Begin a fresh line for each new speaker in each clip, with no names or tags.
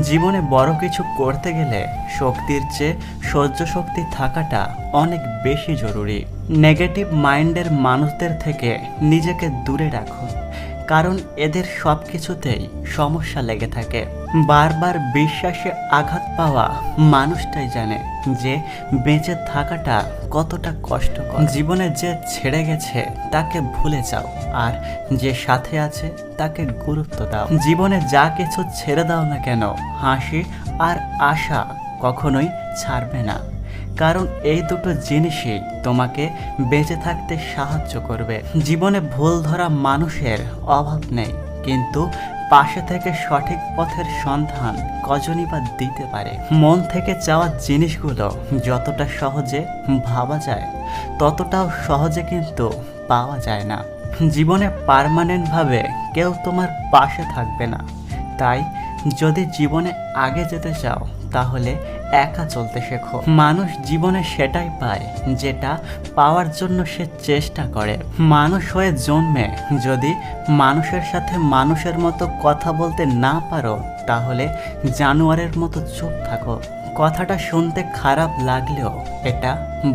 জীবনে বড় কিছু করতে গেলে শক্তির চেয়ে সহ্য শক্তি থাকাটা অনেক বেশি জরুরি। নেগেটিভ মাইন্ডের মানুষদের থেকে নিজেকে দূরে রাখুন, কারণ এদের সব কিছুতেই সমস্যা লেগে থাকে। বারবার বিশ্বাসে আঘাত পাওয়া মানুষটাই জানে যে বেঁচে থাকাটা কতটা কষ্টকর। জীবনে যে ছেড়ে গেছে তাকে ভুলে যাও, আর যে সাথে আছে তাকে গুরুত্ব দাও। জীবনে যা কিছু ছেড়ে দাও না কেন, হাসি আর আশা কখনোই ছাড়বে না, কারণ এই দুটো জিনিসই তোমাকে বেঁচে থাকতে সাহায্য করবে। জীবনে ভুল ধরা মানুষের অভাব নেই, কিন্তু পাশে থেকে সঠিক পথের সন্ধান কজনই বা দিতে পারে। মন থেকে চাওয়া জিনিসগুলো যতটা সহজে ভাবা যায়, ততটাও সহজে কিন্তু পাওয়া যায় না। জীবনে পার্মানেন্টভাবে কেউ তোমার পাশে থাকবে না, তাই যদি জীবনে আগে যেতে চাও তাহলে একা চলতে শেখো। মানুষ জীবনে সেটাই পায় যেটা পাওয়ার জন্য সে চেষ্টা করে। মানুষ হয়ে জন্মে যদি মানুষের সাথে মানুষের মতো কথা বলতে না পারো, তাহলে জানোয়ারের মতো চুপ থাকো। কথাটা শুনতে খারাপ লাগলেও এটা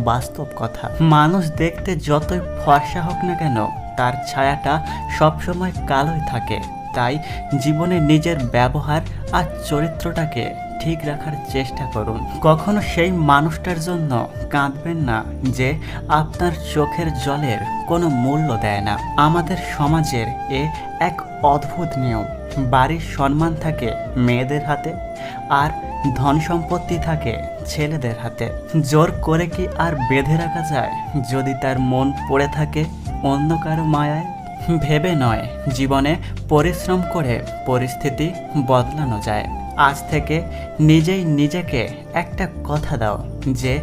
বাস্তব কথা। মানুষ দেখতে যতই ফর্সা হোক না কেন, তার ছায়াটা সবসময় কালোই থাকে। তাই জীবনে নিজের ব্যবহার আর চরিত্রটাকে ঠিক রাখার চেষ্টা করুন। কখনো সেই মানুষটার জন্য কাঁদবেন না যে আপনার চোখের জলের কোনো মূল্য দেয় না। আমাদের সমাজের এক অদ্ভুত নিয়ম, বাড়ির সম্মান থাকে মেয়েদের হাতে, আর ধন সম্পত্তি থাকে ছেলেদের হাতে। জোর করে কি আর বেঁধে রাখা যায় যদি তার মন পড়ে থাকে অন্য কারো মায়ায়? ভেবে নয়, জীবনে পরিশ্রম করে পরিস্থিতি বদলানো যায়। আজ থেকে নিজেই নিজেকে একটা কথা দাও যে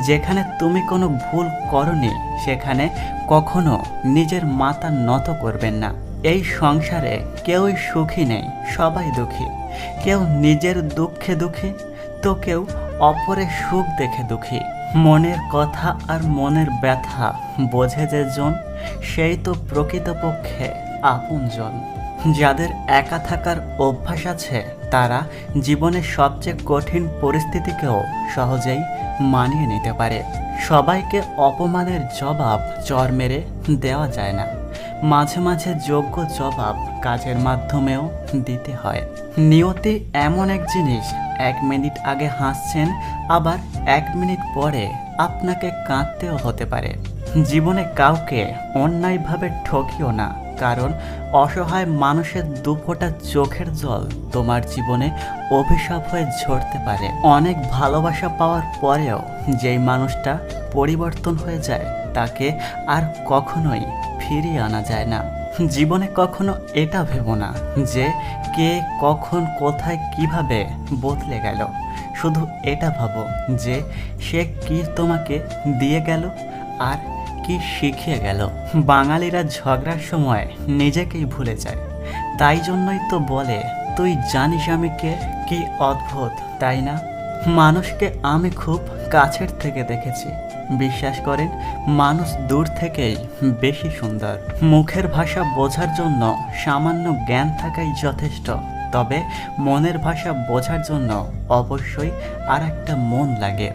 যেখানে তুমি কোনো ভুল করনি সেখানে কখনো নিজের মাথা নত করবেন না। এই সংসারে কেউই সুখী নেই, সবাই দুঃখী। কেউ নিজের দুঃখে দুঃখী, তো কেউ অপরের সুখ দেখে দুঃখী। মনের কথা আর মনের ব্যথা বোঝে যে জন, সেই তো প্রকৃতপক্ষে আপনজন। যাদের একা থাকার অভ্যাস আছে তারা জীবনের সবচেয়ে কঠিন পরিস্থিতিকেও সহজেই মানিয়ে নিতে পারে। সবাইকে অপমানের জবাব চর মেরে দেওয়া যায় না, মাঝে মাঝে যোগ্য জবাব কাজের মাধ্যমেও দিতে হয়। নিয়তি এমন এক জিনিস, 1 মিনিট আগে হাসছেন, আবার 1 মিনিট পরে আপনাকে কাঁদতেও হতে পারে। জীবনে কাউকে অন্যায়ভাবে ঠকিও না, কারণ অসহায় মানুষের দুফোঁটা চোখের জল তোমার জীবনে অভিশাপ হয়ে ঝরতে পারে। অনেক ভালোবাসা পাওয়ার পরেও যেই মানুষটা পরিবর্তন হয়ে যায় তাকে আর কখনোই ফিরিয়ে আনা যায় না। জীবনে কখনো এটা ভেবো না যে কে কখন কোথায় কিভাবে বদলে গেল, শুধু এটা ভাবো যে সে কি তোমাকে দিয়ে গেল আর কি শিখিয়ে গেল। বাঙালিরা ঝগড়ার সময় নিজেকেই ভুলে যায়, তাই জন্যই তো বলে তুই জানিস আমি কে। কি অদ্ভুত তাই না? মানুষকে আমি খুব কাছের থেকে দেখেছি, বিশ্বাস করেন মানুষ দূর থেকেই বেশি সুন্দর। মুখের ভাষা বোঝার জন্য সামান্য জ্ঞান থাকাই যথেষ্ট, তবে মনের ভাষা বোঝার জন্য অবশ্যই আর একটা মন লাগে।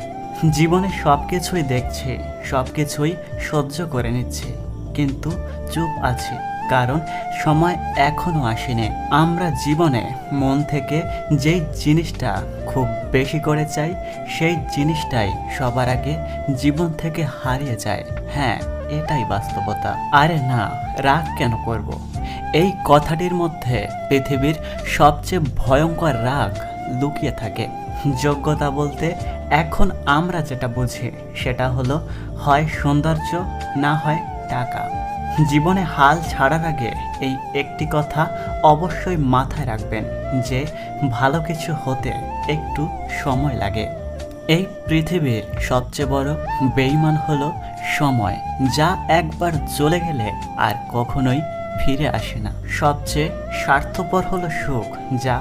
জীবনে সব কিছুই দেখছি, সব কিছুই সহ্য করে নিচ্ছি, কিন্তু চুপ আছি, কারণ সময় এখনো আসেনি। আমরা জীবনে মন থেকে যেই জিনিসটা খুব বেশি করে চাই, সেই জিনিসটাই সবার আগে জীবন থেকে হারিয়ে যায়। হ্যাঁ, এটাই বাস্তবতা। আরে না, রাগ কেন করব? এই কথাটির মধ্যে পৃথিবীর সবচেয়ে ভয়ঙ্কর রাগ লুকিয়ে থাকে। যোগ্যতা বলতে এখন আমরা যেটা বুঝি সেটা হলো হয় সৌন্দর্য, না হয় টাকা। জীবনে হাল ছাড়ার আগে এই একটি কথা অবশ্যই মাথায় রাখবেন যে ভালো কিছু হতে একটু সময় লাগে। এই পৃথিবীর সবচেয়ে বড় বেঈমান হলো সময়, যা একবার চলে গেলে আর কখনোই ফিরে আসে না। সবচেয়ে স্বার্থপর হলো সুখ, যা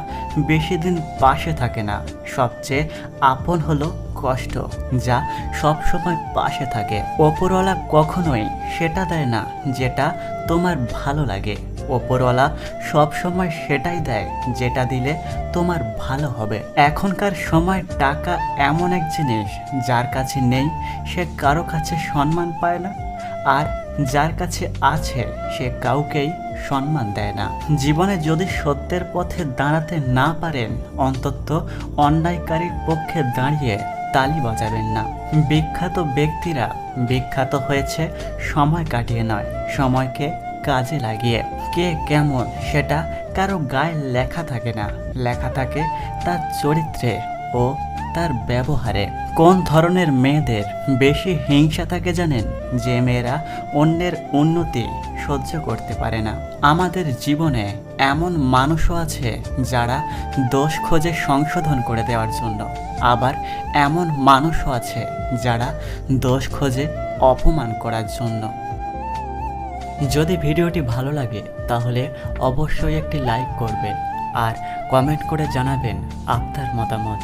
বেশি দিন পাশে থাকে না। সবচেয়ে আপন হলো কষ্ট, যা সব সময় পাশে থাকে। ওপরওয়ালা কখনোই সেটা দেয় না যেটা তোমার ভালো লাগে, ওপরওয়ালা সবসময় সেটাই দেয় যেটা দিলে তোমার ভালো হবে। এখনকার সময় টাকা এমন এক জিনিস, যার কাছে নেই সে কারো কাছে সম্মান পায় না, আর যার কাছে আছে সে কাউকেই সম্মান দেয় না। জীবনে যদি সত্যের পথে দাঁড়াতে না পারেন, অন্তত অন্যায়কারীর পক্ষে দাঁড়িয়ে তালি বাজাবেন না। বিখ্যাত ব্যক্তিরা বিখ্যাত হয়েছে সময় কাটিয়ে নয়, সময়কে কাজে লাগিয়ে। কে কেমন সেটা কারো গায়ে লেখা থাকে না, লেখা থাকে তার চরিত্রে ও তার ব্যবহারে। কোন ধরনের মেয়েদের বেশি হিংসা থাকে জানেন? যে মেয়েরা অন্যের উন্নতি সহ্য করতে পারে না। আমাদের জীবনে এমন মানুষও আছে যারা দোষ খোঁজে সংশোধন করে দেওয়ার জন্য, আবার এমন মানুষও আছে যারা দোষ খোঁজে অপমান করার জন্য। যদি ভিডিওটি ভালো লাগে তাহলে অবশ্যই একটি লাইক করবেন আর কমেন্ট করে জানাবেন আপনার মতামত।